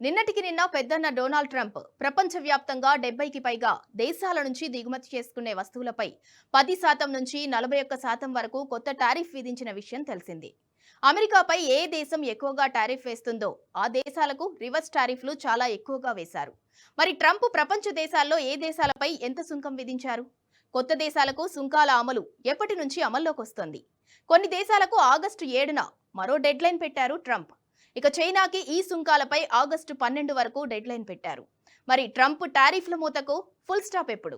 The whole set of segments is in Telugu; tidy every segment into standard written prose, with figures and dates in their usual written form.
నిన్నటికి నిన్న పెద్దన్న డొనాల్డ్ ట్రంప్ ప్రపంచవ్యాప్తంగా 70కి పైగా దేశాల నుంచి దిగుమతి చేసుకునే వస్తువులపై 10% నుంచి 41% వరకు కొత్త టారిఫ్ విధించిన విషయం తెలిసింది. అమెరికాపై ఏ దేశం ఎక్కువగా టారిఫ్ వేస్తుందో ఆ దేశాలకు రివర్స్ టారిఫ్లు చాలా ఎక్కువగా వేశారు. మరి ట్రంప్ ప్రపంచ దేశాల్లో ఏ దేశాలపై ఎంత సుంకం విధించారు? కొత్త దేశాలకు సుంకాల అమలు ఎప్పటి నుంచి అమల్లోకి వస్తుంది? కొన్ని దేశాలకు ఆగస్టు 7న మరో డెడ్లైన్ పెట్టారు ట్రంప్. ఇక చైనాకి ఈ సుంకాలపై ఆగస్టు 12 వరకు డెడ్లైన్ పెట్టారు. మరి ట్రంప్ టారిఫ్ల మూతకు ఫుల్ స్టాప్ ఎప్పుడు?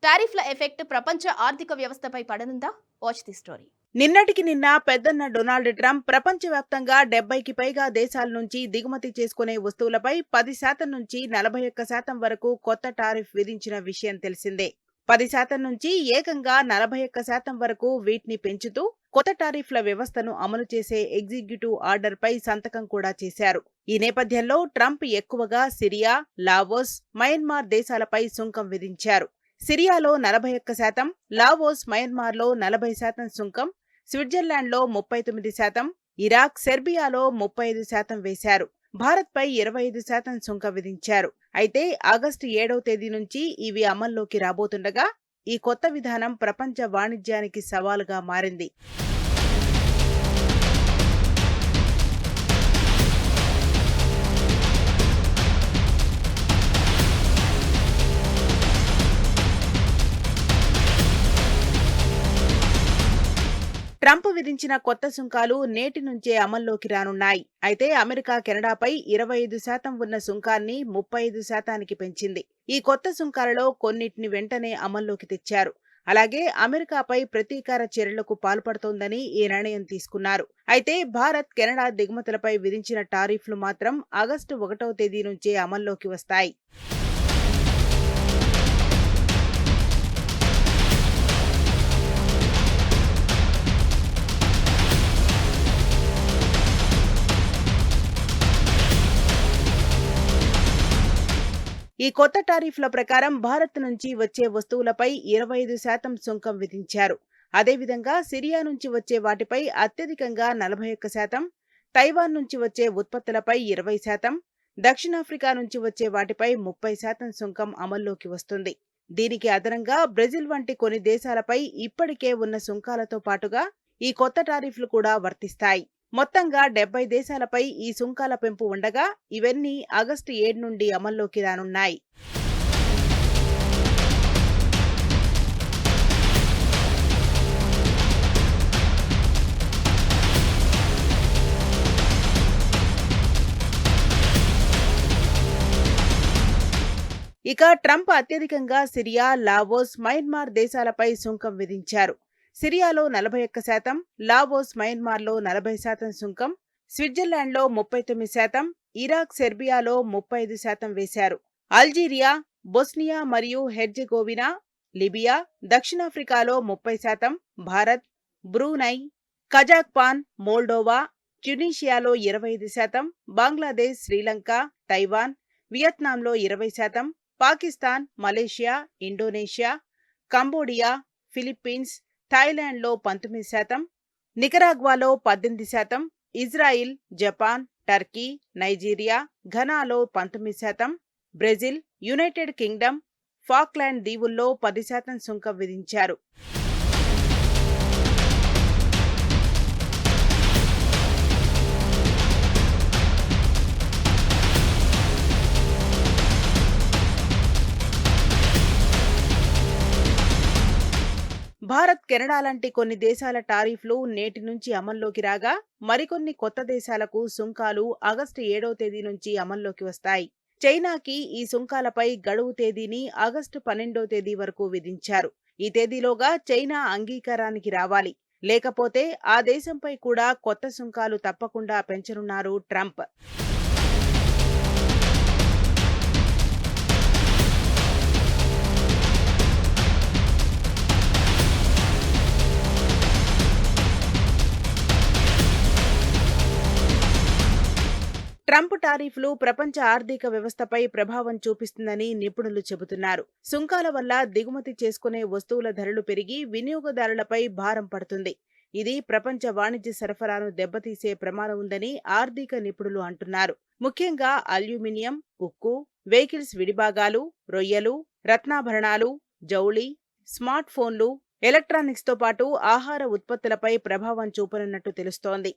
టారిఫ్ల ఎఫెక్ట్ ప్రపంచ ఆర్థిక వ్యవస్థపై పడనుందా? Watch the story. నిన్నటికి నిన్న పెద్దన్న డొనాల్డ్ ట్రంప్ ప్రపంచవ్యాప్తంగా 70కి పైగా దేశాల నుంచి దిగుమతి చేసుకునే వస్తువులపై 10% నుంచి 41% వరకు కొత్త టారిఫ్ విధించిన విషయం తెలిసిందే. 10% నుంచి ఏకంగా 41% వరకు వీటిని పెంచుతూ కొత్త టారిఫ్ల వ్యవస్థను అమలు చేసే ఎగ్జిక్యూటివ్ ఆర్డర్పై సంతకం కూడా చేశారు. ఈ నేపథ్యంలో ట్రంప్ ఎక్కువగా సిరియా, లావోస్, మయన్మార్ దేశాలపై సుంకం విధించారు. సిరియాలో 41%, లావోస్, మయన్మార్లో 40% సుంకం, స్విట్జర్లాండ్లో 39%, ఇరాక్, సెర్బియాలో 35% వేశారు. భారత్పై 25% సుంకం విధించారు. అయితే ఆగస్టు 7వ తేదీ నుంచి ఇవి అమల్లోకి రాబోతుండగా ఈ కొత్త విధానం ప్రపంచ వాణిజ్యానికి సవాలుగా మారింది. ట్రంప్ విధించిన కొత్త సుంకాలు నేటి నుంచే అమల్లోకి రానున్నాయి. అయితే అమెరికా కెనడాపై 25% ఉన్న సుంకాన్ని 35%కి పెంచింది. ఈ కొత్త సుంకాలలో కొన్నిటిని వెంటనే అమల్లోకి తెచ్చారు. అలాగే అమెరికాపై ప్రతీకార చర్యలకు పాల్పడుతోందని ఈ నిర్ణయం తీసుకున్నారు. అయితే భారత్, కెనడా దిగుమతులపై విధించిన టారిఫ్లు మాత్రం ఆగస్టు 1వ తేదీ నుంచే అమల్లోకి వస్తాయి. ఈ కొత్త టారిఫ్ల ప్రకారం భారత్ నుంచి వచ్చే వస్తువులపై 25% సుంకం విధించారు. అదేవిధంగా సిరియా నుంచి వచ్చే వాటిపై అత్యధికంగా 41%, తైవాన్ నుంచి వచ్చే ఉత్పత్తులపై 20%, దక్షిణాఫ్రికా నుంచి వచ్చే వాటిపై 30% సుంకం అమల్లోకి వస్తుంది. దీనికి అదనంగా బ్రెజిల్ వంటి కొన్ని దేశాలపై ఇప్పటికే ఉన్న సుంకాలతో పాటుగా ఈ కొత్త టారిఫ్లు కూడా వర్తిస్తాయి. మొత్తంగా 70 దేశాలపై ఈ సుంకాల పెంపు ఉండగా ఇవన్నీ ఆగస్టు 7 నుండి అమల్లోకి రానున్నాయి. ఇక ట్రంప్ అత్యధికంగా సిరియా, లావోస్, మయన్మార్ దేశాలపై సుంకం విధించారు. సిరియాలో 41%, లావోస్, మయన్మార్లో 40% సుంకం, స్విట్జర్లాండ్లో 39%, ఇరాక్, సెర్బియాలో 35% వేశారు. అల్జీరియా, బొస్నియా మరియు హెర్జెగోవినా, లిబియా, దక్షిణాఫ్రికాలో 30%, భారత్, బ్రూనై, కజాఖ్స్తాన్, మోల్డోవా, ట్యునీషియాలో 25%, బంగ్లాదేశ్, శ్రీలంక, తైవాన్, వియత్నాంలో 20%, Pakistan, Malaysia, Indonesia, Cambodia, Philippines, థాయిలాండ్లో 19%, నికరాగ్వాలో 18%, ఇజ్రాయిల్, జపాన్, టర్కీ, నైజీరియా, ఘనాలో 19%, బ్రెజిల్, యునైటెడ్ కింగ్డమ్, ఫాక్లాండ్ దీవుల్లో 10% సుంకం విధించారు. భారత్, కెనడా లాంటి కొన్ని దేశాల టారిఫ్లు నేటి నుంచి అమల్లోకి రాగా మరికొన్ని కొత్త దేశాలకు సుంకాలు ఆగస్టు 7వ తేదీ నుంచి అమల్లోకి వస్తాయి. చైనాకి ఈ సుంకాలపై గడువు తేదీని ఆగస్టు 12వ తేదీ వరకు విధించారు. ఈ తేదీలోగా చైనా అంగీకారానికి రావాలి. లేకపోతే ఆ దేశంపై కూడా కొత్త సుంకాలు తప్పకుండా పెంచనున్నారు ట్రంప్. ట్రంప్ టారిఫ్లు ప్రపంచ ఆర్థిక వ్యవస్థపై ప్రభావం చూపిస్తుందని నిపుణులు చెబుతున్నారు. సుంకాల వల్ల దిగుమతి చేసుకునే వస్తువుల ధరలు పెరిగి వినియోగదారులపై భారం పడుతుంది. ఇది ప్రపంచ వాణిజ్య సరఫరాను దెబ్బతీసే ప్రమాదం ఉందని ఆర్థిక నిపుణులు అంటున్నారు. ముఖ్యంగా అల్యూమినియం, ఉక్కు, వెహికల్స్ విడిభాగాలు, రొయ్యలు, రత్నాభరణాలు, జౌళి, స్మార్ట్ ఫోన్లు, ఎలక్ట్రానిక్స్తో పాటు ఆహార ఉత్పత్తులపై ప్రభావం చూపనున్నట్టు తెలుస్తోంది.